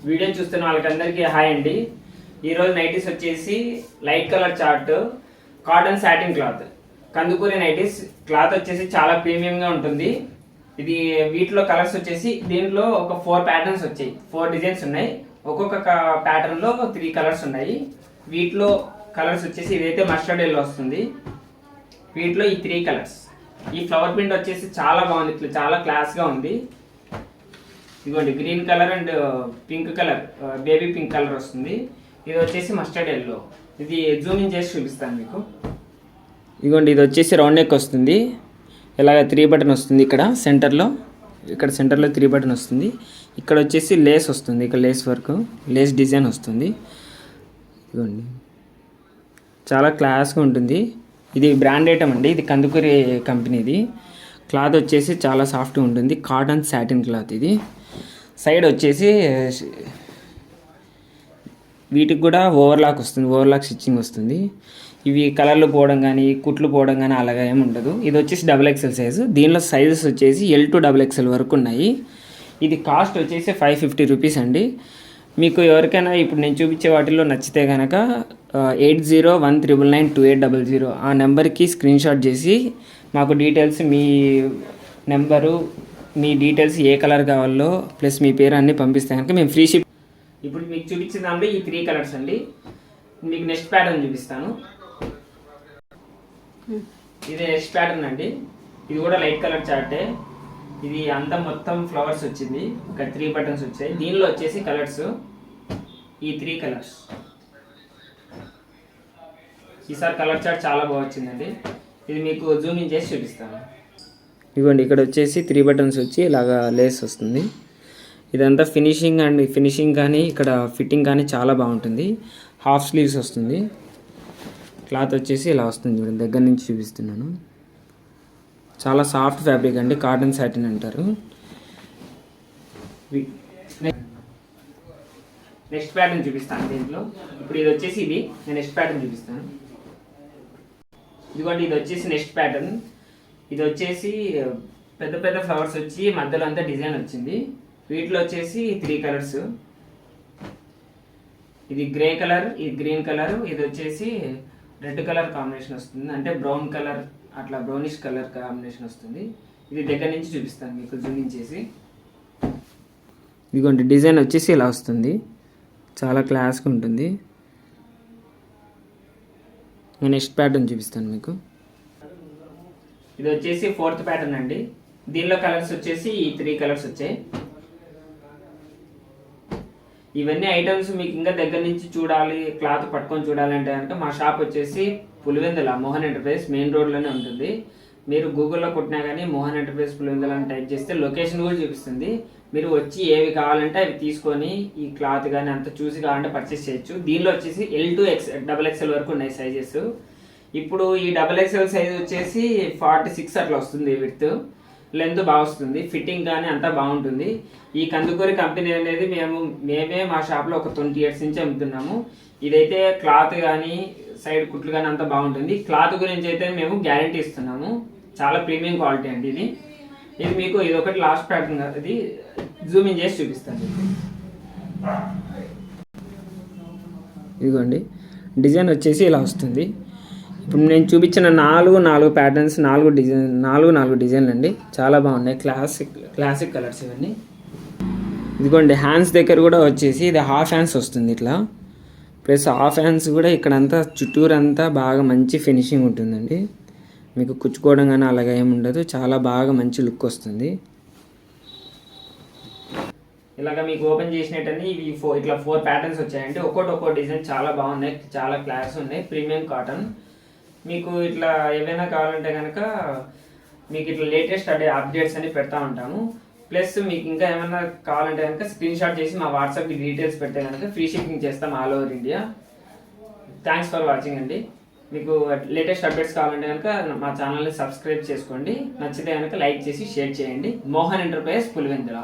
Video చూస్తున్న వాళ్ళకందరికీ hi అండి. ఈరోజు నైటీస్ వచ్చేసి light colour chart cotton satin cloth Kandukuri nighties. Cloth వచ్చేసి చాలా ప్రీమియంగా ఉంటుంది. ఇది వీటిలో కలర్స్ వచ్చేసి దీంట్లో ఒక 4 ప్యాటర్న్స్ వచ్చాయి, 4 డిజైన్స్ ఉన్నాయి. ఒక్కొక్క ప్యాటర్న్లో 3 కలర్స్ ఉన్నాయి. వీటిలో కలర్స్ వచ్చేసి ఇదైతే మస్టర్డ్ ఎల్లో వస్తుంది. వీటిలో ఈ 3 కలర్స్. ఈ ఫ్లవర్ ప్రింట్ వచ్చేసి చాలా బాగుంది, ఇట్లా చాలా క్లాస్గా ఉంది. ఇదిగోండి green colour and pink colour, baby pink colour వస్తుంది. ఇది వచ్చేసి మస్టర్డ్ ఎల్లో. ఇది జూమింగ్ చేసి చూపిస్తాను మీకు. ఇదిగోండి ఇది వచ్చేసి రౌండ్ నెక్ వస్తుంది. ఇలాగ 3 బటన్ వస్తుంది. ఇక్కడ సెంటర్లో 3 బటన్ వస్తుంది. ఇక్కడ వచ్చేసి లేస్ వస్తుంది. ఇక్కడ లేస్ వర్క్, లేస్ డిజైన్ వస్తుంది. ఇదిగోండి చాలా క్లాస్గా ఉంటుంది. ఇది బ్రాండ్ ఐటమ్ అండి. ఇది కందుకూరి కంపెనీది. క్లాత్ వచ్చేసి చాలా సాఫ్ట్గా ఉంటుంది. కాటన్ సాటిన్ క్లాత్ ఇది. సైడ్ వచ్చేసి వీటికి కూడా ఓవర్లాక్ వస్తుంది, ఓవర్లాక్ స్టిచ్చింగ్ వస్తుంది. ఇవి కలర్లు పోవడం కానీ కుట్లు పోవడం కానీ అలాగా ఏమి ఉండదు. ఇది వచ్చేసి XXL సైజు. దీనిలో సైజెస్ వచ్చేసి L to XXL వరకు ఉన్నాయి. ఇది కాస్ట్ వచ్చేసి 550 రూపీస్ అండి. మీకు ఎవరికైనా ఇప్పుడు నేను చూపించే వాటిల్లో నచ్చితే కనుక 8019992800 ఆ నెంబర్కి స్క్రీన్ షాట్ చేసి మాకు డీటెయిల్స్, మీ నెంబరు, మీ డీటెయిల్స్ ఏ కలర్ కావాలో ప్లస్ మీ పేరు అన్నీ పంపిస్తే కనుక మేము ఫ్రీ షిప్. ఇప్పుడు మీకు చూపించిన దాంట్లో ఈ 3 కలర్స్ అండి. మీకు నెక్స్ట్ ప్యాటర్న్ చూపిస్తాను. ఇది నెక్స్ట్ ప్యాటర్న్ అండి. ఇది కూడా లైట్ కలర్ చార్టే. ఇది అంతా మొత్తం ఫ్లవర్స్ వచ్చింది. ఇక్కడ 3 బటన్స్ వచ్చాయి. దీనిలో వచ్చేసి కలర్స్ ఈ 3 కలర్స్. ఈసారి కలర్ చార్ట్ చాలా బాగా వచ్చిందండి. ఇది మీకు జూమింగ్ చేసి చూపిస్తాను. ఇదిగోండి ఇక్కడ వచ్చేసి 3 బటన్స్ వచ్చి ఇలాగా లేస్ వస్తుంది. ఇదంతా ఫినిషింగ్ కానీ ఇక్కడ ఫిట్టింగ్ కానీ చాలా బాగుంటుంది. హాఫ్ స్లీవ్స్ వస్తుంది. క్లాత్ వచ్చేసి ఇలా వస్తుంది. చూడండి దగ్గర నుంచి చూపిస్తున్నాను. చాలా సాఫ్ట్ ఫ్యాబ్రిక్ అండి. కాటన్ సాటిన్ అంటారు. నెక్స్ట్ ప్యాటర్న్ చూపిస్తాను దీంట్లో. ఇప్పుడు ఇది వచ్చేసి నేను నెక్స్ట్ ప్యాటర్న్ చూపిస్తాను. ఇదిగోండి ఇది వచ్చేసి నెక్స్ట్ ప్యాటర్న్. ఇది వచ్చేసి పెద్ద పెద్ద ఫ్లవర్స్ వచ్చి మధ్యలో అంతా డిజైన్ వచ్చింది. వీటిలో వచ్చేసి 3 కలర్స్. ఇది గ్రే కలర్, ఇది గ్రీన్ కలర్, ఇది వచ్చేసి రెడ్ కలర్ కాంబినేషన్ వస్తుంది. అంటే బ్రౌన్ కలర్, అట్లా బ్రౌనిష్ కలర్ కాంబినేషన్ వస్తుంది. ఇది దగ్గర నుంచి చూపిస్తాను మీకు జూమింగ్ చేసి. ఇదిగోండి డిజైన్ వచ్చేసి ఇలా వస్తుంది. చాలా క్లాస్గా ఉంటుంది. నేను నెక్స్ట్ ప్యాటర్న్ చూపిస్తాను మీకు. ఇది వచ్చేసి 4th ప్యాటర్న్ అండి. దీనిలో కలర్స్ వచ్చేసి ఈ 3 కలర్స్ వచ్చాయి. ఇవన్నీ ఐటమ్స్ మీకు ఇంకా దగ్గర నుంచి చూడాలి, క్లాత్ పట్టుకొని చూడాలి అంటే కనుక మా షాప్ వచ్చేసి పులివెందుల మోహన్ ఎంటర్ప్రైజ్ మెయిన్ రోడ్లోనే ఉంటుంది. మీరు గూగుల్లో కొట్టినా కానీ మోహన్ ఎంటర్ప్రైజ్ పులివెందుల అని టైప్ చేస్తే లొకేషన్ కూడా చూపిస్తుంది. మీరు వచ్చి ఏవి కావాలంటే అవి తీసుకొని ఈ క్లాత్ కానీ అంత చూసి కావాలంటే పర్చేస్ చేయొచ్చు. దీనిలో వచ్చేసి L to XXL వరకు ఉన్నాయి సైజెస్. ఇప్పుడు ఈ XXL సైజ్ వచ్చేసి 46 అట్లా వస్తుంది. విడ్త్ లెంత్ బాగా వస్తుంది. ఫిట్టింగ్ కానీ అంతా బాగుంటుంది. ఈ కందుకూరి కంపెనీ అనేది మేమే మా షాప్లో ఒక 20 years నుంచి అమ్ముతున్నాము. ఇదైతే క్లాత్ కానీ సైడ్ కుట్లు కానీ అంతా బాగుంటుంది. క్లాత్ గురించి అయితే మేము గ్యారంటీ ఇస్తున్నాము. చాలా ప్రీమియం క్వాలిటీ అండి ఇది. ఇది మీకు ఇది ఒకటి లాస్ట్ ప్యాటర్న్. ఇది జూమింగ్ చేసి చూపిస్తాను. ఇదిగోండి డిజైన్ వచ్చేసి ఇలా వస్తుంది. ఇప్పుడు నేను చూపించిన 4 ప్యాటర్న్స్, 4 డిజైన్లు అండి. చాలా బాగున్నాయి. క్లాసిక్ కలర్స్ ఇవన్నీ. ఇదిగోండి హ్యాండ్స్ దగ్గర కూడా వచ్చేసి ఇది హాఫ్ హ్యాండ్స్ వస్తుంది ఇట్లా. ప్లస్ హాఫ్ హ్యాండ్స్ కూడా ఇక్కడంతా చుట్టూరంతా బాగా మంచి ఫినిషింగ్ ఉంటుందండి. మీకు కుచ్చుకోవడం కానీ అలాగే ఏమి ఉండదు. చాలా బాగా మంచి లుక్ వస్తుంది. ఇలాగ మీకు ఓపెన్ చేసినట్టని ఇవి ఇట్లా 4 ప్యాటర్న్స్ వచ్చాయండి. ఒక్కో డిజైన్ చాలా బాగున్నాయి, చాలా క్లాస్ ఉన్నాయి. Premium cotton. మీకు ఇట్లా ఏవైనా కావాలంటే కనుక మీకు ఇట్లా లేటెస్ట్ అప్డేట్స్ అని పెడతా ఉంటాము. ప్లస్ మీకు ఇంకా ఏమైనా కావాలంటే కనుక స్క్రీన్ షాట్ చేసి మా వాట్సాప్కి డీటెయిల్స్ పెడితే కనుక ఫ్రీ షిప్పింగ్ చేస్తాం all over India. Thanks for watching అండి. మీకు లేటెస్ట్ అప్డేట్స్ కావాలంటే కనుక మా ఛానల్ని సబ్స్క్రైబ్ చేసుకోండి. నచ్చితే కనుక లైక్ చేసి షేర్ చేయండి. మోహన్ ఎంటర్ప్రైజ్ పులివెందుల.